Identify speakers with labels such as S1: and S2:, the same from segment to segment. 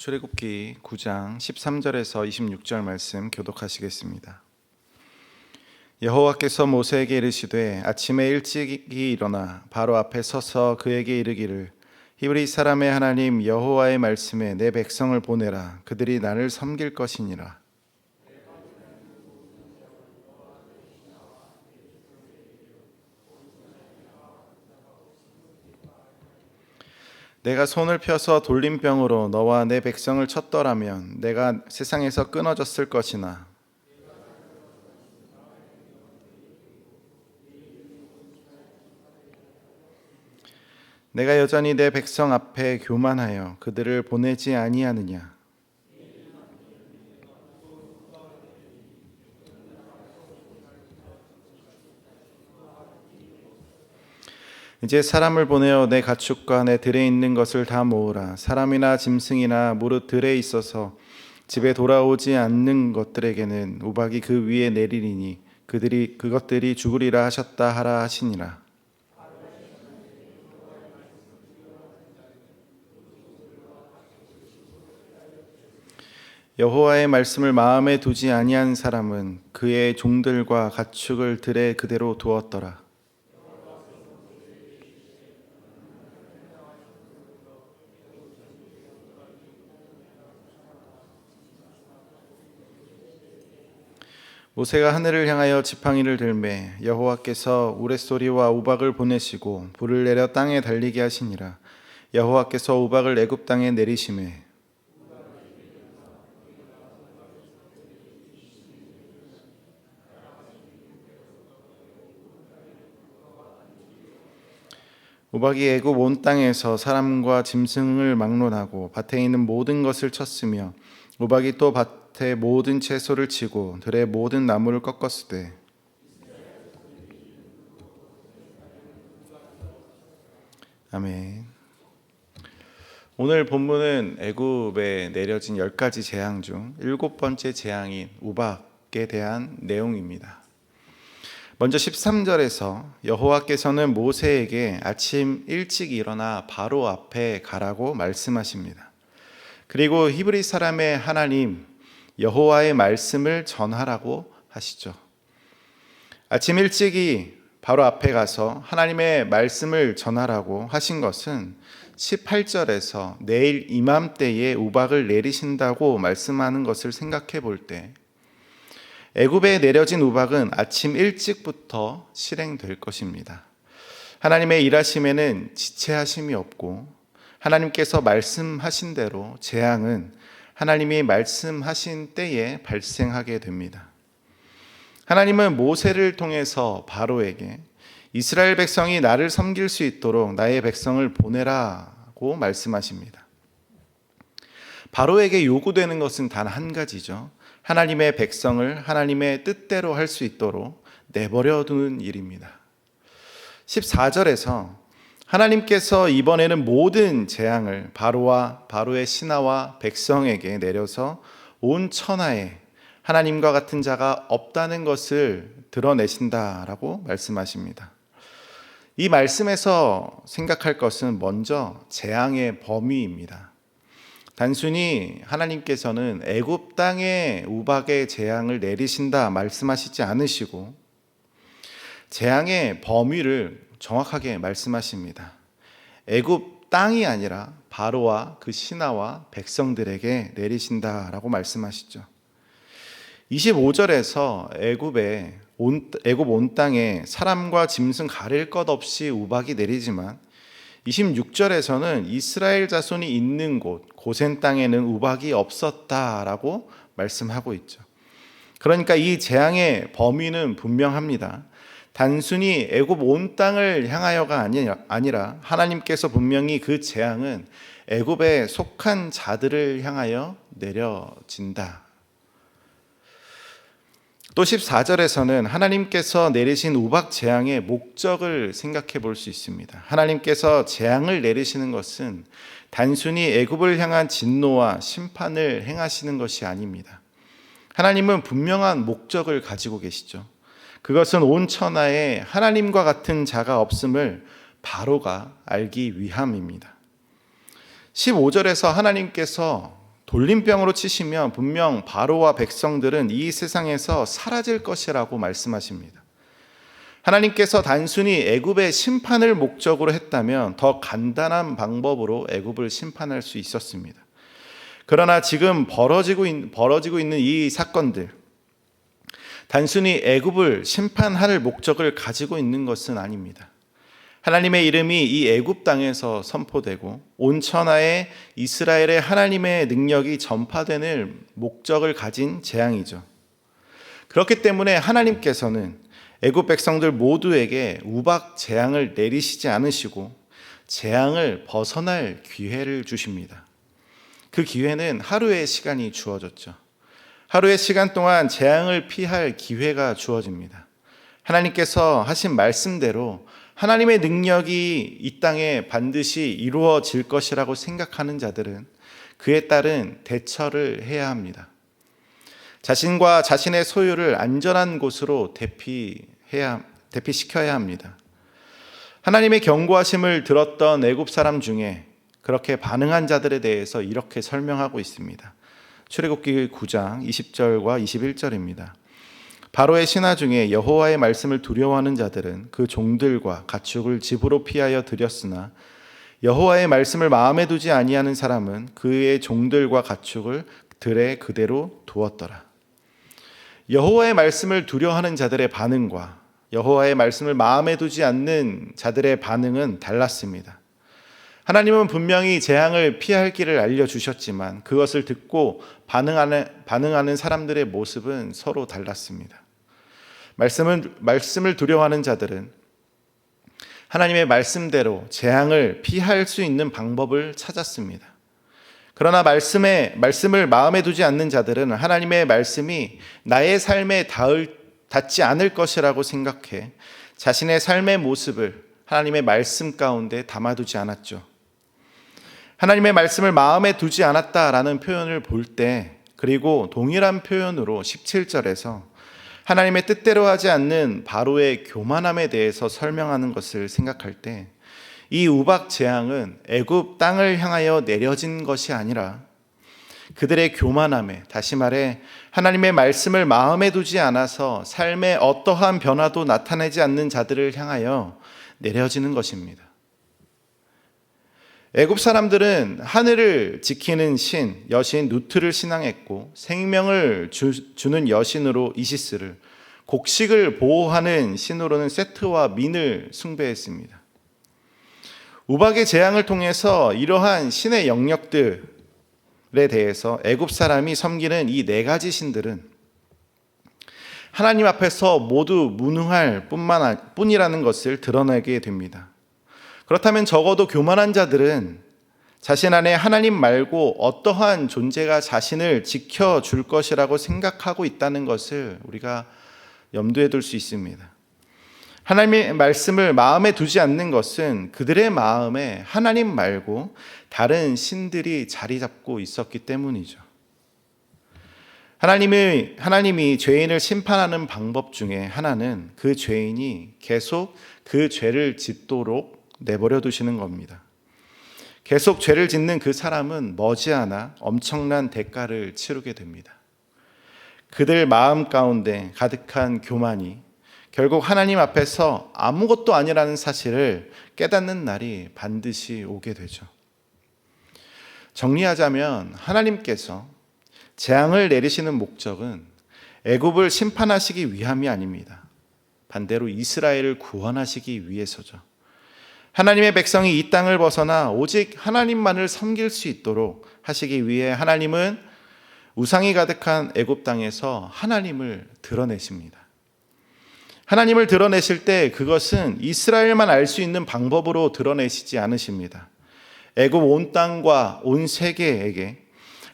S1: 출애굽기 9장 13절에서 26절 말씀 교독하시겠습니다. 여호와께서 모세에게 이르시되 아침에 일찍이 일어나 바로 앞에 서서 그에게 이르기를 히브리 사람의 하나님 여호와의 말씀에 내 백성을 보내라. 그들이 나를 섬길 것이니라. 내가 손을 펴서 돌림병으로 너와 내 백성을 쳤더라면 내가 세상에서 끊어졌을 것이나 내가 여전히 내 백성 앞에 교만하여 그들을 보내지 아니하느냐. 이제 사람을 보내어 내 가축과 내 들에 있는 것을 다 모으라. 사람이나 짐승이나 무릇 들에 있어서 집에 돌아오지 않는 것들에게는 우박이 그 위에 내리리니 그것들이 죽으리라 하셨다 하라 하시니라. 여호와의 말씀을 마음에 두지 아니한 사람은 그의 종들과 가축을 들에 그대로 두었더라. 모세가 하늘을 향하여 지팡이를 들매 여호와께서 우레소리와 우박을 보내시고 불을 내려 땅에 달리게 하시니라. 여호와께서 우박을 애굽 땅에 내리시매 우박이 애굽 온 땅에서 사람과 짐승을 막론하고 밭에 있는 모든 것을 쳤으며 우박이 또 밭의 모든 채소를 치고 들의 모든 나무를 꺾었으되 아멘. 오늘 본문은 애굽에 내려진 10가지 재앙 중 7번째 재앙인 우박에 대한 내용입니다. 먼저 13절에서 여호와께서는 모세에게 아침 일찍 일어나 바로 앞에 가라고 말씀하십니다. 그리고 히브리 사람의 하나님 여호와의 말씀을 전하라고 하시죠. 아침 일찍이 바로 앞에 가서 하나님의 말씀을 전하라고 하신 것은 18절에서 내일 이맘때에 우박을 내리신다고 말씀하는 것을 생각해 볼 때 애굽에 내려진 우박은 아침 일찍부터 실행될 것입니다. 하나님의 일하심에는 지체하심이 없고 하나님께서 말씀하신 대로 재앙은 하나님이 말씀하신 때에 발생하게 됩니다. 하나님은 모세를 통해서 바로에게 이스라엘 백성이 나를 섬길 수 있도록 나의 백성을 보내라고 말씀하십니다. 바로에게 요구되는 것은 단 한 가지죠. 하나님의 백성을 하나님의 뜻대로 할 수 있도록 내버려 두는 일입니다. 14절에서 하나님께서 이번에는 모든 재앙을 바로와 바로의 신하와 백성에게 내려서 온 천하에 하나님과 같은 자가 없다는 것을 드러내신다라고 말씀하십니다. 이 말씀에서 생각할 것은 먼저 재앙의 범위입니다. 단순히 하나님께서는 애굽 땅에 우박의 재앙을 내리신다 말씀하시지 않으시고 재앙의 범위를 정확하게 말씀하십니다. 애굽 땅이 아니라 바로와 그 신하와 백성들에게 내리신다라고 말씀하시죠. 25절에서 애굽 온 땅에 사람과 짐승 가릴 것 없이 우박이 내리지만 26절에서는 이스라엘 자손이 있는 곳 고센 땅에는 우박이 없었다라고 말씀하고 있죠. 그러니까 이 재앙의 범위는 분명합니다. 단순히 애굽 온 땅을 향하여가 아니라 하나님께서 분명히 그 재앙은 애굽에 속한 자들을 향하여 내려진다. 또 14절에서는 하나님께서 내리신 우박 재앙의 목적을 생각해 볼 수 있습니다. 하나님께서 재앙을 내리시는 것은 단순히 애굽을 향한 진노와 심판을 행하시는 것이 아닙니다. 하나님은 분명한 목적을 가지고 계시죠. 그것은 온 천하에 하나님과 같은 자가 없음을 바로가 알기 위함입니다. 15절에서 하나님께서 돌림병으로 치시면 분명 바로와 백성들은 이 세상에서 사라질 것이라고 말씀하십니다. 하나님께서 단순히 애굽의 심판을 목적으로 했다면 더 간단한 방법으로 애굽을 심판할 수 있었습니다. 그러나 지금 벌어지고 있는 이 사건들, 단순히 애굽을 심판할 목적을 가지고 있는 것은 아닙니다. 하나님의 이름이 이 애굽 땅에서 선포되고 온 천하에 이스라엘의 하나님의 능력이 전파되는 목적을 가진 재앙이죠. 그렇기 때문에 하나님께서는 애굽 백성들 모두에게 우박 재앙을 내리시지 않으시고 재앙을 벗어날 기회를 주십니다. 그 기회는 하루의 시간이 주어졌죠. 하루의 시간 동안 재앙을 피할 기회가 주어집니다. 하나님께서 하신 말씀대로 하나님의 능력이 이 땅에 반드시 이루어질 것이라고 생각하는 자들은 그에 따른 대처를 해야 합니다. 자신과 자신의 소유를 안전한 곳으로 대피시켜야 합니다. 하나님의 경고하심을 들었던 애굽 사람 중에 그렇게 반응한 자들에 대해서 이렇게 설명하고 있습니다. 출애굽기 9장 20절과 21절입니다. 바로의 신하 중에 여호와의 말씀을 두려워하는 자들은 그 종들과 가축을 집으로 피하여 들였으나 여호와의 말씀을 마음에 두지 아니하는 사람은 그의 종들과 가축을 들에 그대로 두었더라. 여호와의 말씀을 두려워하는 자들의 반응과 여호와의 말씀을 마음에 두지 않는 자들의 반응은 달랐습니다. 하나님은 분명히 재앙을 피할 길을 알려주셨지만 그것을 듣고 반응하는 사람들의 모습은 서로 달랐습니다. 말씀을 두려워하는 자들은 하나님의 말씀대로 재앙을 피할 수 있는 방법을 찾았습니다. 그러나 말씀을 마음에 두지 않는 자들은 하나님의 말씀이 나의 삶에 닿지 않을 것이라고 생각해 자신의 삶의 모습을 하나님의 말씀 가운데 담아두지 않았죠. 하나님의 말씀을 마음에 두지 않았다라는 표현을 볼 때, 그리고 동일한 표현으로 17절에서 하나님의 뜻대로 하지 않는 바로의 교만함에 대해서 설명하는 것을 생각할 때, 이 우박 재앙은 애굽 땅을 향하여 내려진 것이 아니라 그들의 교만함에, 다시 말해 하나님의 말씀을 마음에 두지 않아서 삶에 어떠한 변화도 나타내지 않는 자들을 향하여 내려지는 것입니다. 애굽 사람들은 하늘을 지키는 신, 여신 누트를 신앙했고 생명을 주는 여신으로 이시스를, 곡식을 보호하는 신으로는 세트와 민을 숭배했습니다. 우박의 재앙을 통해서 이러한 신의 영역들에 대해서 애굽 사람이 섬기는 이 네 가지 신들은 하나님 앞에서 모두 무능할 뿐이라는 것을 드러내게 됩니다. 그렇다면 적어도 교만한 자들은 자신 안에 하나님 말고 어떠한 존재가 자신을 지켜줄 것이라고 생각하고 있다는 것을 우리가 염두에 둘 수 있습니다. 하나님의 말씀을 마음에 두지 않는 것은 그들의 마음에 하나님 말고 다른 신들이 자리 잡고 있었기 때문이죠. 하나님이 죄인을 심판하는 방법 중에 하나는 그 죄인이 계속 그 죄를 짓도록 내버려 두시는 겁니다. 계속 죄를 짓는 그 사람은 머지않아 엄청난 대가를 치르게 됩니다. 그들 마음 가운데 가득한 교만이 결국 하나님 앞에서 아무것도 아니라는 사실을 깨닫는 날이 반드시 오게 되죠. 정리하자면 하나님께서 재앙을 내리시는 목적은 애굽을 심판하시기 위함이 아닙니다. 반대로 이스라엘을 구원하시기 위해서죠. 하나님의 백성이 이 땅을 벗어나 오직 하나님만을 섬길 수 있도록 하시기 위해 하나님은 우상이 가득한 애굽 땅에서 하나님을 드러내십니다. 하나님을 드러내실 때 그것은 이스라엘만 알 수 있는 방법으로 드러내시지 않으십니다. 애굽 온 땅과 온 세계에게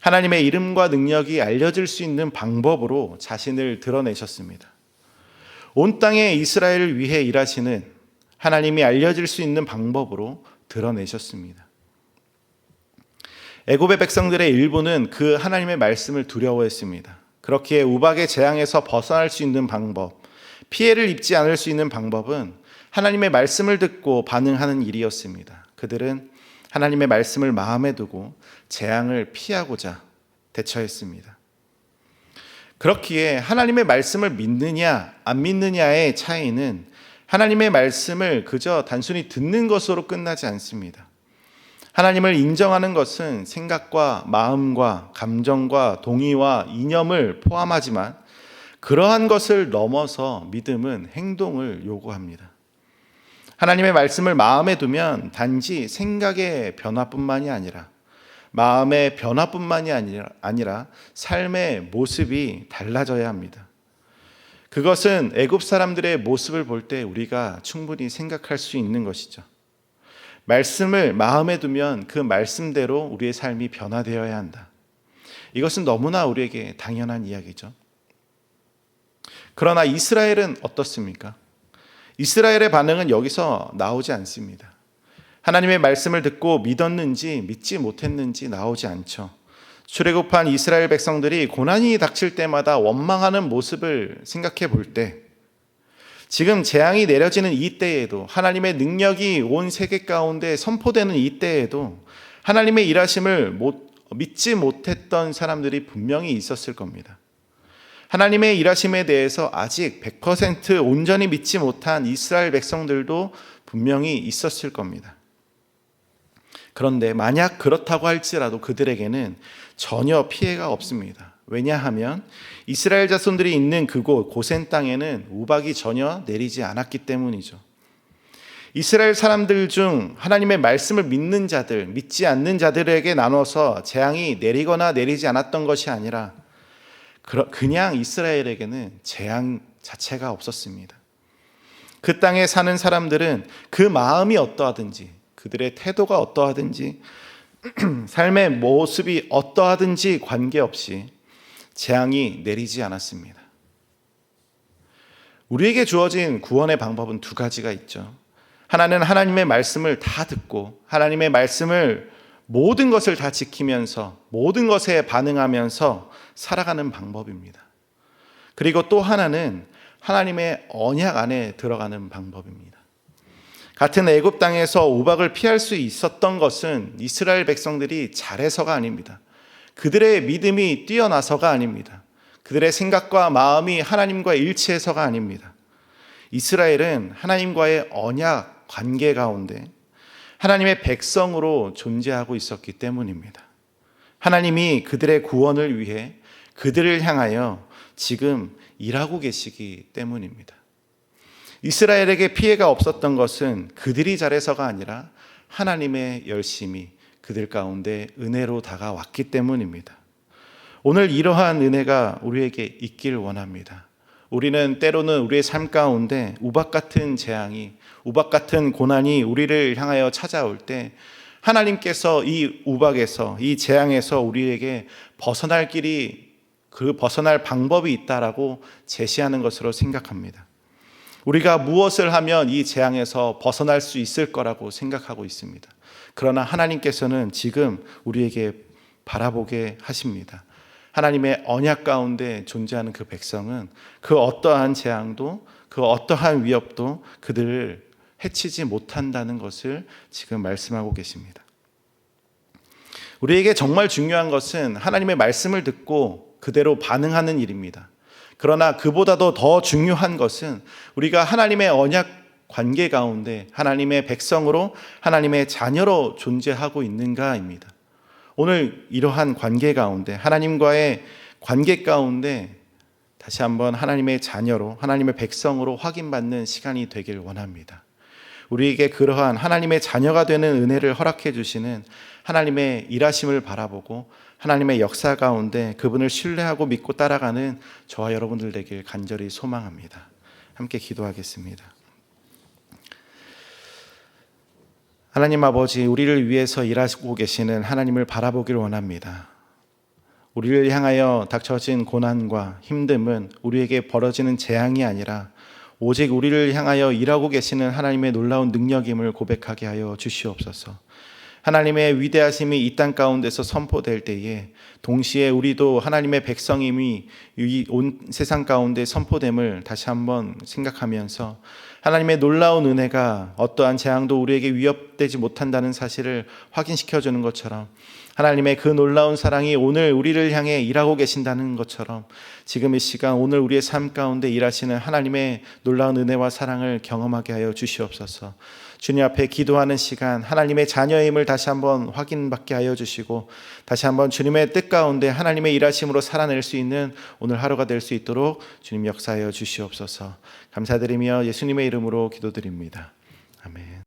S1: 하나님의 이름과 능력이 알려질 수 있는 방법으로 자신을 드러내셨습니다. 온 땅에 이스라엘을 위해 일하시는 하나님이 알려질 수 있는 방법으로 드러내셨습니다. 애굽의 백성들의 일부는 그 하나님의 말씀을 두려워했습니다. 그렇기에 우박의 재앙에서 벗어날 수 있는 방법, 피해를 입지 않을 수 있는 방법은 하나님의 말씀을 듣고 반응하는 일이었습니다. 그들은 하나님의 말씀을 마음에 두고 재앙을 피하고자 대처했습니다. 그렇기에 하나님의 말씀을 믿느냐 안 믿느냐의 차이는 하나님의 말씀을 그저 단순히 듣는 것으로 끝나지 않습니다. 하나님을 인정하는 것은 생각과 마음과 감정과 동의와 이념을 포함하지만 그러한 것을 넘어서 믿음은 행동을 요구합니다. 하나님의 말씀을 마음에 두면 단지 생각의 변화뿐만이 아니라 마음의 변화뿐만이 아니라 삶의 모습이 달라져야 합니다. 그것은 애굽 사람들의 모습을 볼 때 우리가 충분히 생각할 수 있는 것이죠. 말씀을 마음에 두면 그 말씀대로 우리의 삶이 변화되어야 한다. 이것은 너무나 우리에게 당연한 이야기죠. 그러나 이스라엘은 어떻습니까? 이스라엘의 반응은 여기서 나오지 않습니다. 하나님의 말씀을 듣고 믿었는지 믿지 못했는지 나오지 않죠. 출애굽한 이스라엘 백성들이 고난이 닥칠 때마다 원망하는 모습을 생각해 볼 때, 지금 재앙이 내려지는 이 때에도, 하나님의 능력이 온 세계 가운데 선포되는 이 때에도 하나님의 일하심을 믿지 못했던 사람들이 분명히 있었을 겁니다. 하나님의 일하심에 대해서 아직 100% 온전히 믿지 못한 이스라엘 백성들도 분명히 있었을 겁니다. 그런데 만약 그렇다고 할지라도 그들에게는 전혀 피해가 없습니다. 왜냐하면 이스라엘 자손들이 있는 그곳 고센 땅에는 우박이 전혀 내리지 않았기 때문이죠. 이스라엘 사람들 중 하나님의 말씀을 믿는 자들, 믿지 않는 자들에게 나눠서 재앙이 내리거나 내리지 않았던 것이 아니라 그냥 이스라엘에게는 재앙 자체가 없었습니다. 그 땅에 사는 사람들은 그 마음이 어떠하든지, 그들의 태도가 어떠하든지, 삶의 모습이 어떠하든지 관계없이 재앙이 내리지 않았습니다. 우리에게 주어진 구원의 방법은 두 가지가 있죠. 하나는 하나님의 말씀을 다 듣고 하나님의 말씀을 모든 것을 다 지키면서 모든 것에 반응하면서 살아가는 방법입니다. 그리고 또 하나는 하나님의 언약 안에 들어가는 방법입니다. 같은 애굽 땅에서 우박을 피할 수 있었던 것은 이스라엘 백성들이 잘해서가 아닙니다. 그들의 믿음이 뛰어나서가 아닙니다. 그들의 생각과 마음이 하나님과 일치해서가 아닙니다. 이스라엘은 하나님과의 언약 관계 가운데 하나님의 백성으로 존재하고 있었기 때문입니다. 하나님이 그들의 구원을 위해 그들을 향하여 지금 일하고 계시기 때문입니다. 이스라엘에게 피해가 없었던 것은 그들이 잘해서가 아니라 하나님의 열심이 그들 가운데 은혜로 다가왔기 때문입니다. 오늘 이러한 은혜가 우리에게 있길 원합니다. 우리는 때로는 우리의 삶 가운데 우박 같은 재앙이, 우박 같은 고난이 우리를 향하여 찾아올 때 하나님께서 이 우박에서, 이 재앙에서 우리에게 벗어날 길이, 그 벗어날 방법이 있다라고 제시하는 것으로 생각합니다. 우리가 무엇을 하면 이 재앙에서 벗어날 수 있을 거라고 생각하고 있습니다. 그러나 하나님께서는 지금 우리에게 바라보게 하십니다. 하나님의 언약 가운데 존재하는 그 백성은 그 어떠한 재앙도, 그 어떠한 위협도 그들을 해치지 못한다는 것을 지금 말씀하고 계십니다. 우리에게 정말 중요한 것은 하나님의 말씀을 듣고 그대로 반응하는 일입니다. 그러나 그보다도 더 중요한 것은 우리가 하나님의 언약 관계 가운데 하나님의 백성으로, 하나님의 자녀로 존재하고 있는가입니다. 오늘 이러한 관계 가운데, 하나님과의 관계 가운데 다시 한번 하나님의 자녀로, 하나님의 백성으로 확인받는 시간이 되길 원합니다. 우리에게 그러한 하나님의 자녀가 되는 은혜를 허락해 주시는 하나님의 일하심을 바라보고 하나님의 역사 가운데 그분을 신뢰하고 믿고 따라가는 저와 여러분들 되길 간절히 소망합니다. 함께 기도하겠습니다. 하나님 아버지, 우리를 위해서 일하시고 계시는 하나님을 바라보길 원합니다. 우리를 향하여 닥쳐진 고난과 힘듦은 우리에게 벌어지는 재앙이 아니라 오직 우리를 향하여 일하고 계시는 하나님의 놀라운 능력임을 고백하게 하여 주시옵소서. 하나님의 위대하심이 이 땅 가운데서 선포될 때에 동시에 우리도 하나님의 백성임이 이 온 세상 가운데 선포됨을 다시 한번 생각하면서 하나님의 놀라운 은혜가 어떠한 재앙도 우리에게 위협되지 못한다는 사실을 확인시켜주는 것처럼 하나님의 그 놀라운 사랑이 오늘 우리를 향해 일하고 계신다는 것처럼 지금 이 시간 오늘 우리의 삶 가운데 일하시는 하나님의 놀라운 은혜와 사랑을 경험하게 하여 주시옵소서. 주님 앞에 기도하는 시간, 하나님의 자녀임을 다시 한번 확인받게 하여 주시고 다시 한번 주님의 뜻 가운데 하나님의 일하심으로 살아낼 수 있는 오늘 하루가 될 수 있도록 주님 역사하여 주시옵소서. 감사드리며 예수님의 이름으로 기도드립니다. 아멘.